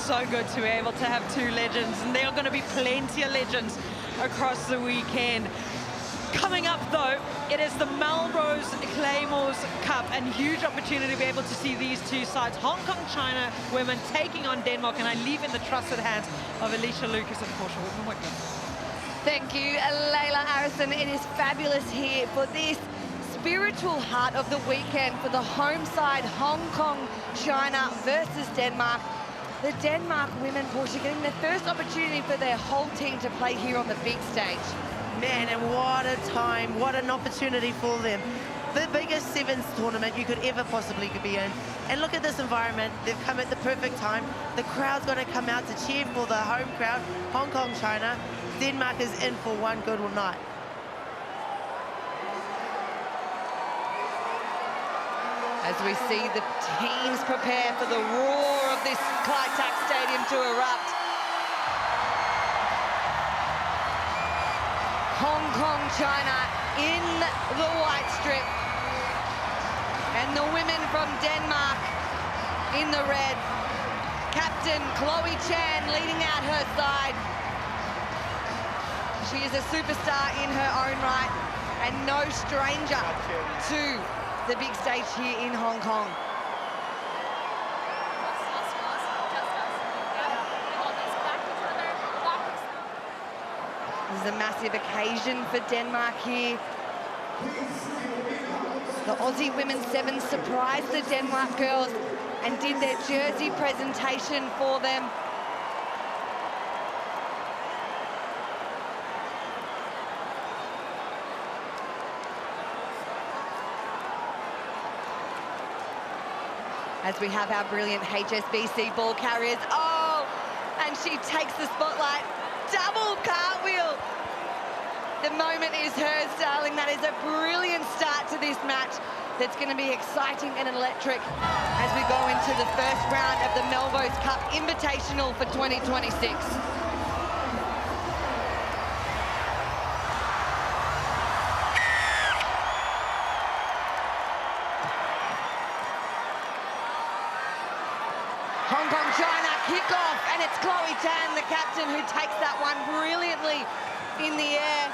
so good to be able to have two legends, and there are going to be plenty of legends across the weekend. Coming up, though, it is the Melrose Claymores Cup, and huge opportunity to be able to see these two sides. Hong Kong, China women taking on Denmark, and I leave in the trusted hands of Alicia Lucas and Portia Whitman-Whitman. Thank you, Layla Harrison. It is fabulous here for this spiritual heart of the weekend for the home side, Hong Kong, China versus Denmark. The Denmark women, Portia, getting their first opportunity for their whole team to play here on the big stage. Man, and what a time, what an opportunity for them. The biggest sevens tournament you could ever possibly be in. And look at this environment. They've come at the perfect time. The crowd's going to come out to cheer for the home crowd, Hong Kong, China. Denmark is in for one good night. As we see the teams prepare for the roar of this Kai Tak Stadium to erupt. Hong Kong, China in the white strip. And the women from Denmark in the red. Captain Chloe Chan leading out her side. She is a superstar in her own right and no stranger to the big stage here in Hong Kong. This is a massive occasion for Denmark here. The Aussie women's sevens surprised the Denmark girls and did their jersey presentation for them. As we have our brilliant HSBC ball carriers. Oh, and she takes the spotlight. Double cartwheel. The moment is hers, darling. That is a brilliant start to this match. That's going to be exciting and electric as we go into the first round of the Melrose Cup Invitational for 2026. Hong Kong, China, kickoff, and it's Chloe Tan, the captain, who takes that one brilliantly in the air.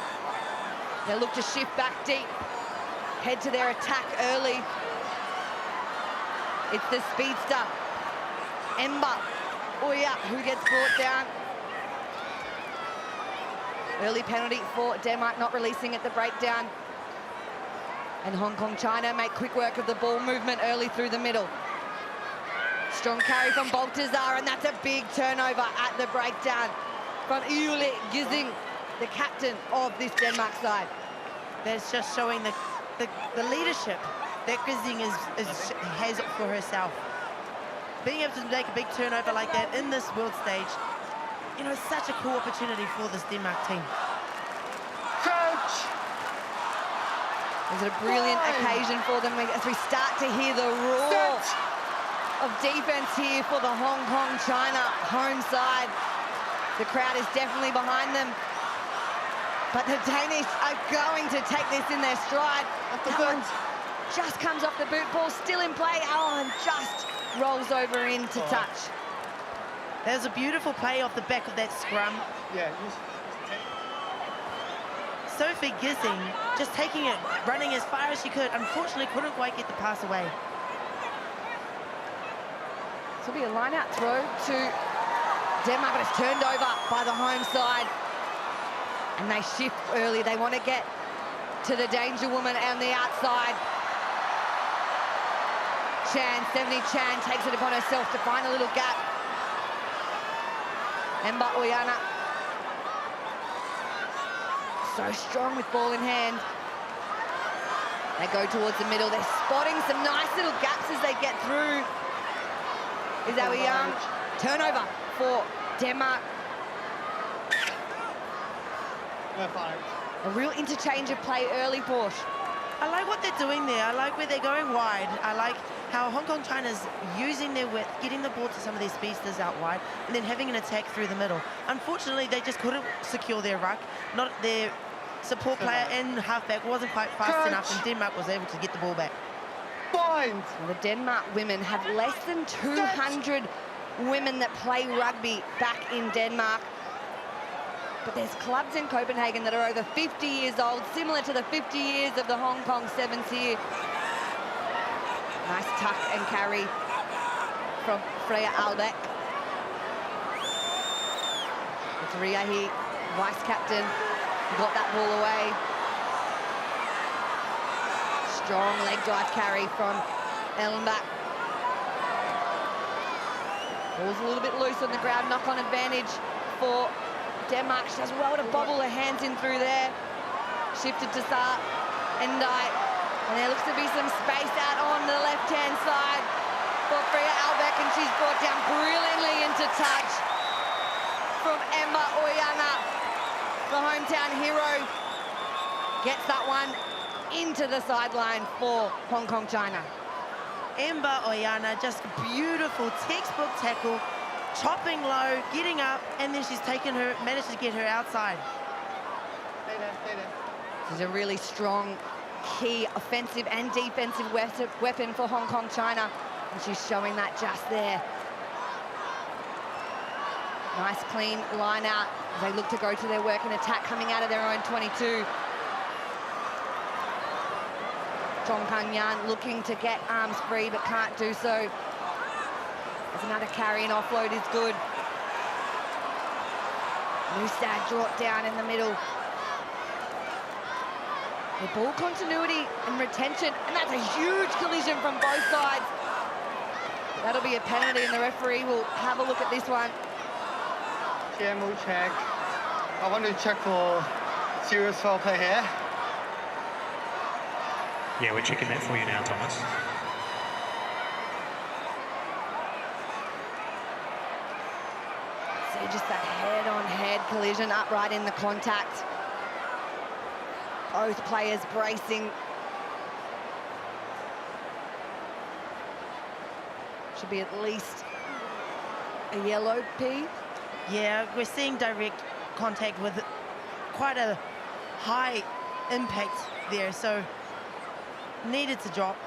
They look to shift back deep, head to their attack early. It's the speedster, Ember Oya, who gets brought down. Early penalty for Denmark, not releasing at the breakdown. And Hong Kong, China make quick work of the ball movement early through the middle. Strong carry from Baltazar, and that's a big turnover at the breakdown from Ule Gizing, the captain of this Denmark side. That's just showing the leadership that Gizing has for herself. Being able to make a big turnover like that in this world stage, you know, it's such a cool opportunity for this Denmark team. Coach! Is it a brilliant occasion for them as we start to hear the roar of defense here for the Hong Kong, China home side. The crowd is definitely behind them. But the Danish are going to take this in their stride. That one just comes off the boot, ball still in play. Oh, and just rolls over into touch. There's a beautiful play off the back of that scrum. Yeah. Sophie Gizing just taking it, running as far as she could. Unfortunately, couldn't quite get the pass away. This will be a line-out throw to Denmark, but it's turned over by the home side. And they shift early. They want to get to the danger woman on the outside. Chan, 70 Chan, takes it upon herself to find a little gap. Ember Oyana. So strong with ball in hand. They go towards the middle. They're spotting some nice little gaps as they get through. Is that Young? Turnover for Denmark. A real interchange of play early, Porsche. I like what they're doing there. I like where they're going wide. I like how Hong Kong China's using their width, getting the ball to some of their speedsters out wide, and then having an attack through the middle. Unfortunately, they just couldn't secure their ruck. Not their support player and halfback wasn't quite fast enough, and Denmark was able to get the ball back. The Denmark women have less than 200 women that play rugby back in Denmark. But there's clubs in Copenhagen that are over 50 years old, similar to the 50 years of the Hong Kong Sevens here. Nice tuck and carry from Freya Albeck. It's Ria here, vice captain, got that ball away. Strong leg drive carry from Ellenbach. Ball's a little bit loose on the ground, knock-on advantage for Denmark. She does well to bobble her hands in through there. Shifted to Sa Endai. And there looks to be some space out on the left-hand side for Freya Albeck, and she's brought down brilliantly into touch from Emma Oyana. The hometown hero gets that one into the sideline for Hong Kong China. Emma Oyana, just beautiful textbook tackle, chopping low, getting up, and then she's managed to get her outside. Stay there, stay there. This is a really strong, key offensive and defensive weapon for Hong Kong China, and she's showing that just there. Nice clean line out as they look to go to their work and attack coming out of their own 22. Chong Kang-yan looking to get arms free but can't do so. There's another carry and offload is good. Newstad dropped down in the middle. The ball continuity and retention, and that's a huge collision from both sides. That'll be a penalty, and the referee will have a look at this one. TMO check. I want to check for serious foul play here. Yeah, we're checking that for you now, Thomas. See, just that head-on-head collision upright in the contact. Both players bracing. Should be at least a yellow P. Yeah, we're seeing direct contact with quite a high impact there, so needed to drop.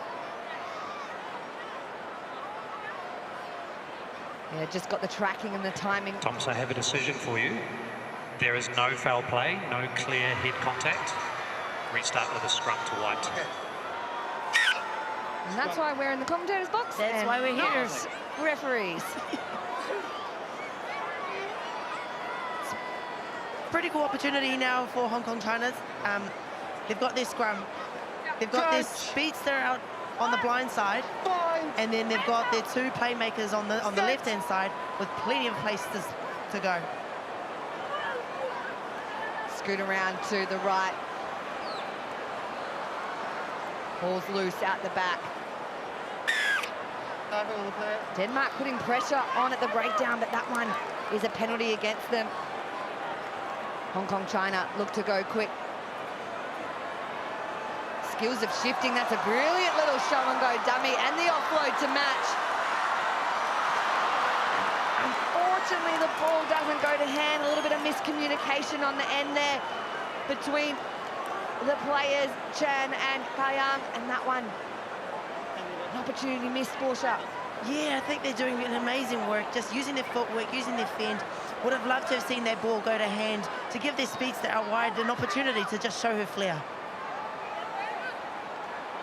Yeah, just got the tracking and the timing. Thomas, I have a decision for you. There is no foul play, no clear head contact. Restart with a scrum to white. And that's why we're in the commentator's box. That's why we're here. Not referees. Pretty cool opportunity now for Hong Kong China. They've got their scrum. They've got their speedster out on the blind side, and then they've got their two playmakers on the left-hand side with plenty of places to go. Scoot around to the right. Ball's loose out the back. Denmark putting pressure on at the breakdown, but that one is a penalty against them. Hong Kong China look to go quick. Skills of shifting, that's a brilliant little show and go dummy, and the offload to match. Unfortunately, the ball doesn't go to hand. A little bit of miscommunication on the end there between the players, Chan and Kayang, and that one, an opportunity missed, Portia. Yeah, I think they're doing an amazing work, just using their footwork, using their fend. Would have loved to have seen that ball go to hand to give their speedster out wide an opportunity to just show her flair.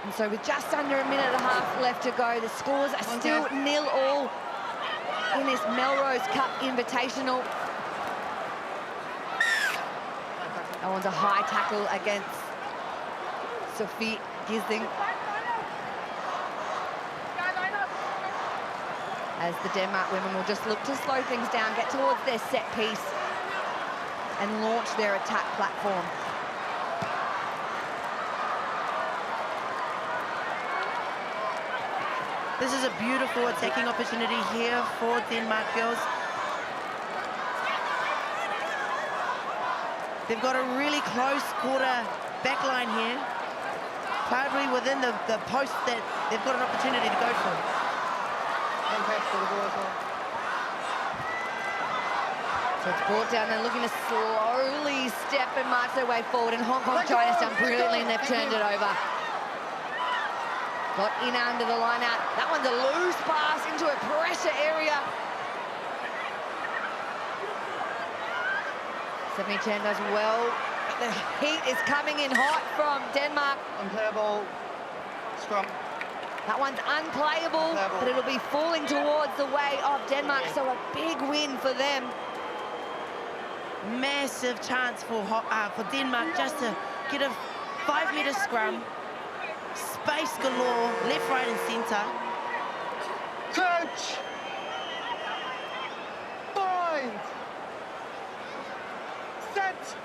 And so with just under a minute and a half left to go, the scores are still 0-0 in this Melrose Cup Invitational. That one's a high tackle against Sophie Gisling. As the Denmark women will just look to slow things down, get towards their set piece and launch their attack platform. This is a beautiful attacking opportunity here for Denmark girls. They've got a really close quarter back line here, probably within the post that they've got an opportunity to go for. So it's brought down and looking to slowly step and march their way forward, and Hong Kong China's done brilliantly and they've turned it over. Got in under the line out. That one's a loose pass into a pressure area. Stephanie Chen does well. The heat is coming in hot from Denmark. Unplayable scrum. That one's unplayable, but it'll be falling towards the way of Denmark, so a big win for them. Massive chance for Denmark just to get a 5-meter scrum. Space galore, left, right, and centre. Touch! Bind! Set!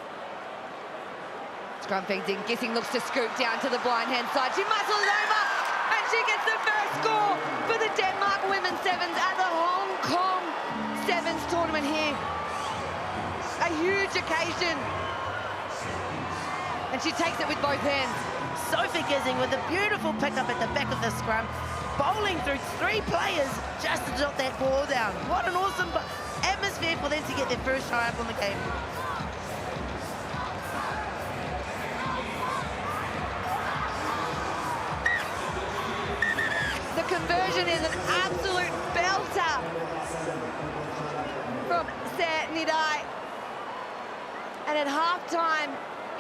Scrum feeds in. Gissing looks to scoop down to the blind-hand side. She muscles over, and she gets the first score for the Denmark Women's Sevens at the Hong Kong Sevens tournament here. A huge occasion. And she takes it with both hands. Sophie Gissing with a beautiful pickup at the back of the scrum, bowling through 3 players just to jot that ball down. What an awesome atmosphere for them to get their first try up on the game. The conversion is an absolute belter from Nidai. And at halftime,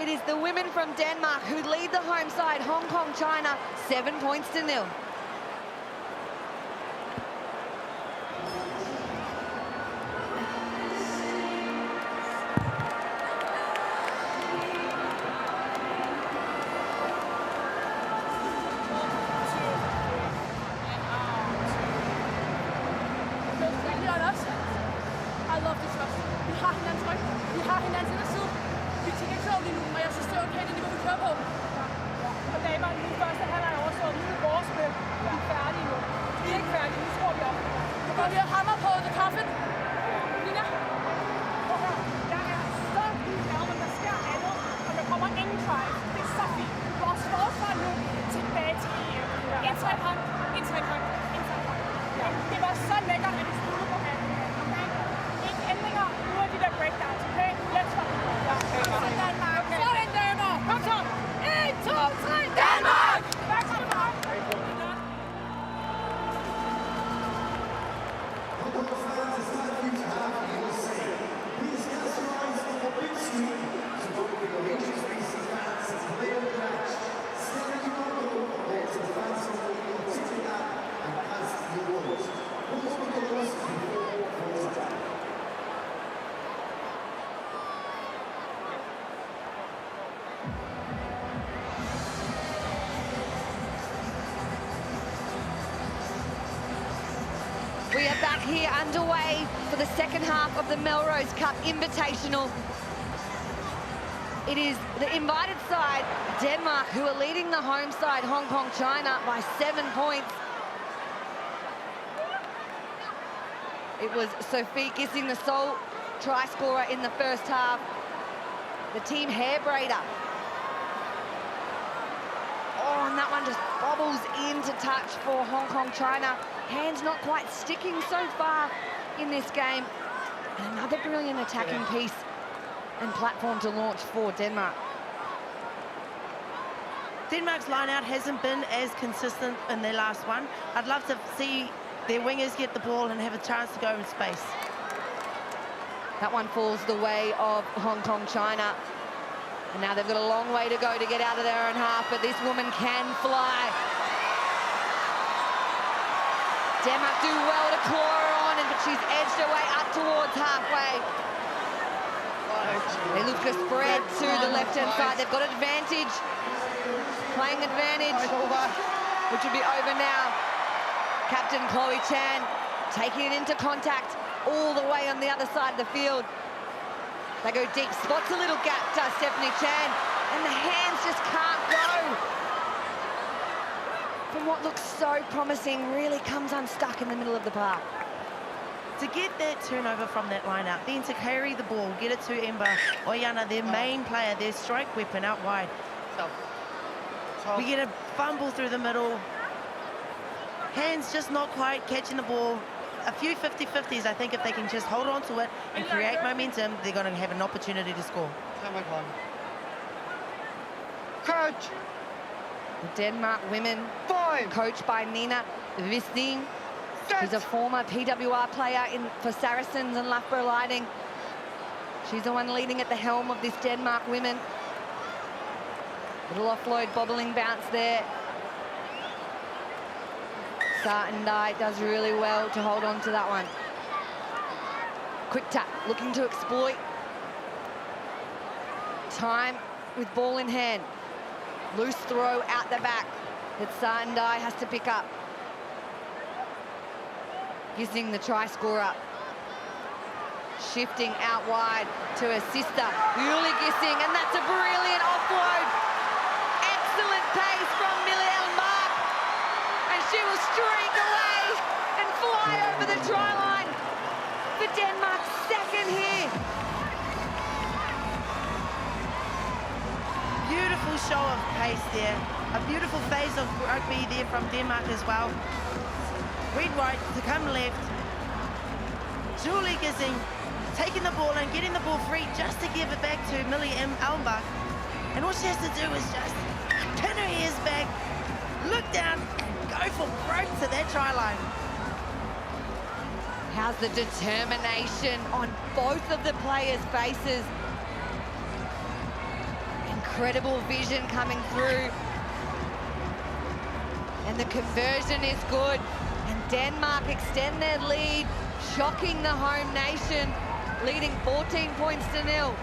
it is the women from Denmark who lead the home side, Hong Kong, China, 7 points to 0. I love this trust. Vi har hinandens ryg. Vi har hinandens inderside. Vi tænker ikke lige nu, men jeg synes, det er okay, det niveau, vi kører på. Og damer, nu første halvleg er overstået. Nu er det vores spil. Vi er færdige nu. Vi er ikke færdige. Nu tror vi op. Nu går vi og hammer på the coffin. Nina? Prøv at høre. Jeg er så ligeglad, men der sker andet. Og der kommer ingen tries. Det er så fint. Vores forsvar nu tilbage til EM. En trækhånd. En trækhånd. En trækhånd. Det var så lækkert, at vi skulle på anden. Ændringer, nu er de der breakdowns, okay? Let's go. Sådan, Danmark. Sådan, damer. Kom så. 1, 2, 3, Danmark! Back to the mark. We are back here underway for the second half of the Melrose Cup Invitational. It is the invited side, Denmark, who are leading the home side, Hong Kong, China, by 7 points. It was Sophie Gissing, the sole try scorer in the first half. The team hair braider. Oh, and that one just bobbles into touch for Hong Kong, China. Hands not quite sticking so far in this game. And another brilliant attacking piece and platform to launch for Denmark. Denmark's line-out hasn't been as consistent in their last one. I'd love to see their wingers get the ball and have a chance to go in space. That one falls the way of Hong Kong, China. And now they've got a long way to go to get out of their own half, but this woman can fly. Denmark do well to claw her on, but she's edged her way up towards halfway. They look to spread to the left-hand side. They've got advantage, playing advantage, which would be over now. Captain Chloe Chan taking it into contact all the way on the other side of the field. They go deep, spots a little gap, does Stephanie Chan, and the hands just can't go. From what looks so promising, really comes unstuck in the middle of the park. To get that turnover from that line-out, then to carry the ball, get it to Ember Oyana, their main player, their strike weapon out wide. We get a fumble through the middle. Hands just not quite catching the ball. A few 50-50s, I think if they can just hold on to it and create momentum, they're going to have an opportunity to score. Coach! The Denmark women, coached by Nina Visting. She's a former PWR player for Saracens and Loughborough Lighting. She's the one leading at the helm of this Denmark women. Little offload, bobbling bounce there. Sartendai does really well to hold on to that one. Quick tap, looking to exploit time with ball in hand. Loose throw out the back that Sartendai has to pick up. Gissing the try scorer. Shifting out wide to her sister, Julie Gissing, and that's a brilliant offload. Excellent pace from Millie Elmark, and she will streak away and fly over the try line for Denmark's second here. Beautiful show of pace there. A beautiful phase of rugby there from Denmark as well. Read right to come left. Julie Gissing taking the ball and getting the ball free just to give it back to Millie Elmbach. And all she has to do is just pin her ears back, look down, and go for broke to that try line. How's the determination on both of the players' faces? Incredible vision coming through. And the conversion is good. And Denmark extend their lead, shocking the home nation, leading 14 points to 0.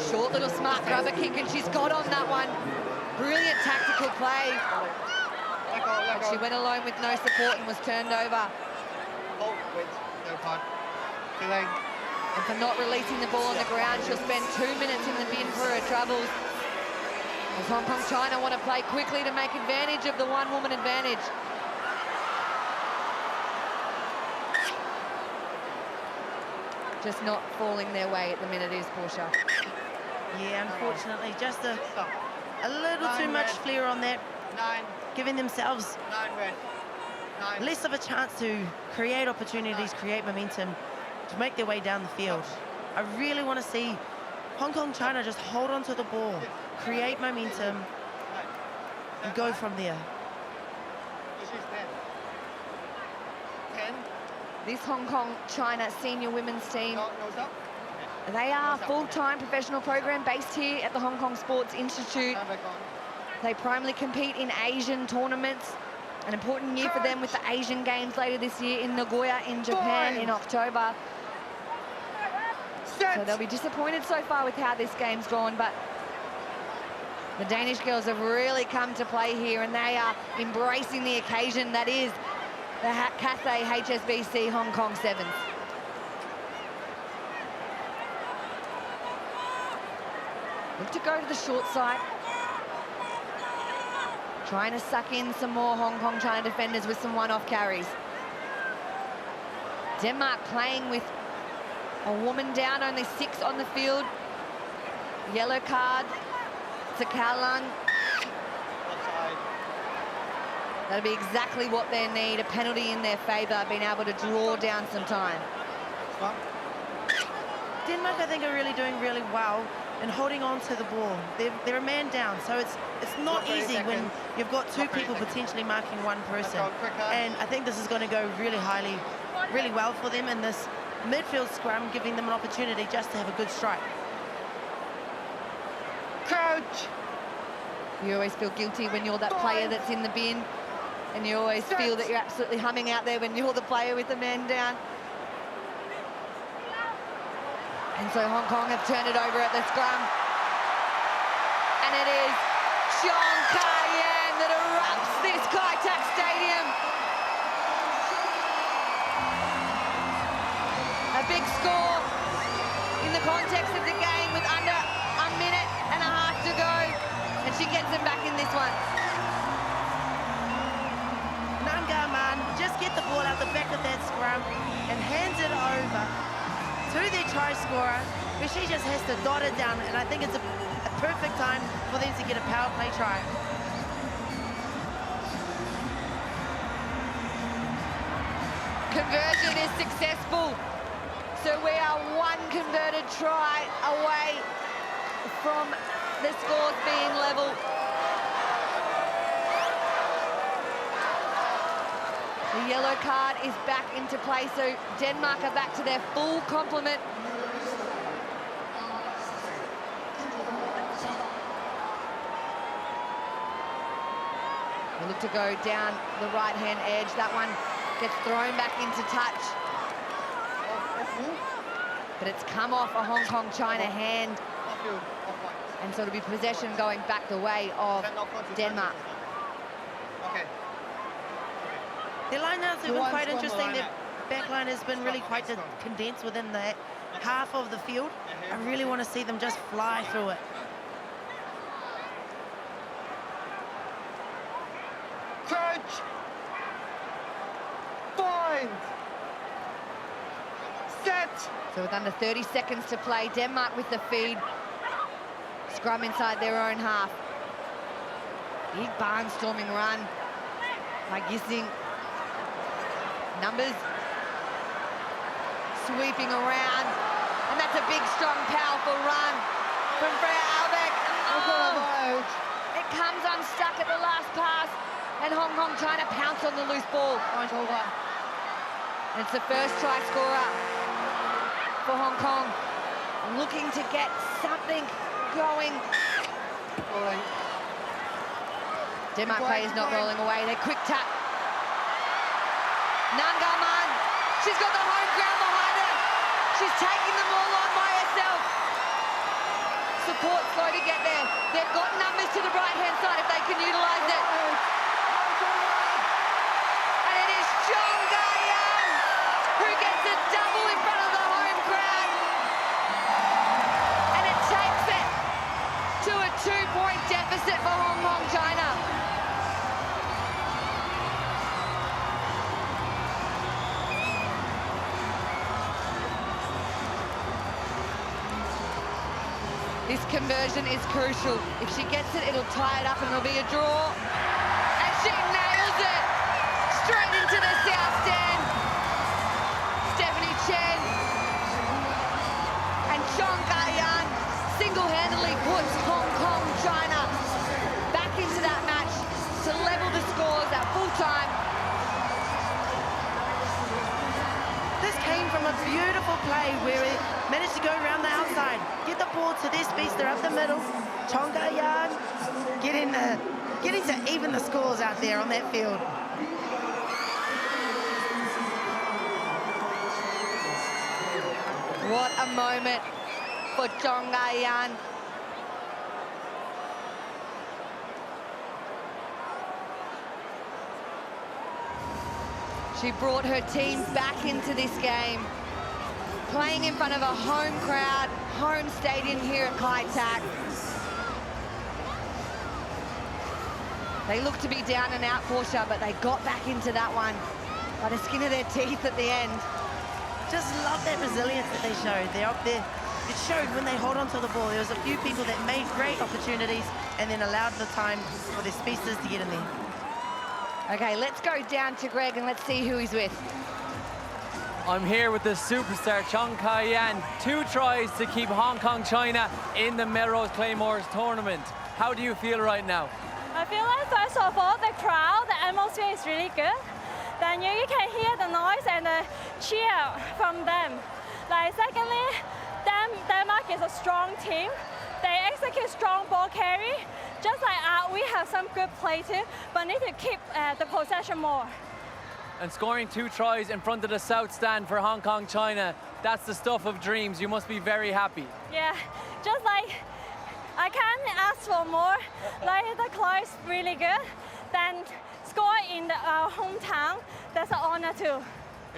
Short little smart grubber kick, and she's got on that one. Brilliant tactical play. But she went alone with no support and was turned over. Oh, wait, no card. Delay. And for not releasing the ball on the ground, she'll spend 2 minutes in the bin for her troubles. As Hong Kong China want to play quickly to make advantage of the one-woman advantage. Just not falling their way at the minute is Portia. Yeah, unfortunately, just a little too much flair on that. 9. Giving themselves 9 red. 9. less of a chance to create opportunities, create momentum, to make their way down the field. I really want to see Hong Kong China just hold on to the ball, create momentum, and go from there. She's 10. 10. This Hong Kong China senior women's team, Nose up. they are a full-time professional program based here at the Hong Kong Sports Institute. Stand back on. They primarily compete in Asian tournaments. An important year for them with the Asian Games later this year in Nagoya in Japan in October. So they'll be disappointed so far with how this game's gone, but the Danish girls have really come to play here, and they are embracing the occasion that is the Cathay HSBC Hong Kong Sevens. Look to go to the short side. Trying to suck in some more Hong Kong China defenders with some one-off carries. Denmark playing with a woman down, only 6 on the field. Yellow card to Kalan. That'll be exactly what they need, a penalty in their favour, being able to draw down some time. Denmark, I think, are really doing really well in holding on to the ball. They're a man down, so it's not easy when you've got 2 people potentially marking 1 person. And I think this is going to go really well for them in this midfield scrum, giving them an opportunity just to have a good strike. Crouch. You always feel guilty when you're that player that's in the bin, and you always feel that you're absolutely humming out there when you're the player with the man down. And so Hong Kong have turned it over at the scrum. And it is Chong Kai-Yan that erupts this Kai Tak Stadium. A big score in the context of the game with under a minute and a half to go. And she gets them back in this one. Nangarman just get the ball out the back of that scrum and hands it over to their try scorer, where she just has to dot it down, and I think it's a perfect time for them to get a power play try. Conversion is successful. So we are 1 converted try away from the scores being level. The yellow card is back into play, so Denmark are back to their full complement. They look to go down the right-hand edge. That one gets thrown back into touch. But it's come off a Hong Kong China hand. And so it'll be possession going back the way of Denmark. Okay. Their line-outs have been quite interesting. Their back line has been really quite condensed within the half of the field. I really want to see them just fly through it. Crouch! Bind! Set! So with under 30 seconds to play, Denmark with the feed. Scrum inside their own half. Big barnstorming run by Gissing. Numbers sweeping around. And that's a big, strong, powerful run from Freya Albeck. Oh, it comes unstuck at the last pass. And Hong Kong trying to pounce on the loose ball. And it's the first try scorer for Hong Kong. Looking to get something going. Denmark players not rolling away. They quick tap. Nangarman, she's got the home ground behind her. She's taking them all on by herself. Support slow to get there. They've got numbers to the right-hand side if they can utilise it. And it is Chong Ga-young who gets a double in front of the home crowd. And it takes it to a 2-point deficit for Hong Kong China. This conversion is crucial. If she gets it, it'll tie it up and it'll be a draw. And she nails it! Straight into the south stand. Stephanie Chen. And Chong Ga-young single-handedly puts Hong Kong China back into that match to level the scores at full time. This came from a beautiful play where it managed to go around the outside, get the ball to this speedster up the middle. Chong Ga-young getting to even the scores out there on that field. What a moment for Chong Ga-young. She brought her team back into this game, playing in front of a home crowd, home stadium here at Kai Tak. They looked to be down and out, Portia, but they got back into that one by the skin of their teeth at the end. Just love that resilience that they showed. They're up there. It showed when they hold on to the ball. There was a few people that made great opportunities and then allowed the time for their speedsters to get in there. Okay, let's go down to Greg and let's see who he's with. I'm here with the superstar Chong Ga-young. 2 tries to keep Hong Kong China in the Melrose Claymores tournament. How do you feel right now? I feel like, first of all, the crowd, the atmosphere is really good. Then you can hear the noise and the cheer from them. Like, secondly, Denmark is a strong team. They execute strong ball carry. Just like we have some good play too, but need to keep the possession more. And scoring 2 tries in front of the south stand for Hong Kong China, that's the stuff of dreams. You must be very happy. Yeah, just like I can't ask for more. Like, the crowd is really good. Then score in our hometown, that's an honor too.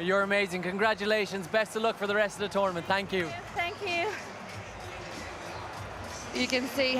You're amazing. Congratulations. Best of luck for the rest of the tournament. Thank you. Thank you. You can see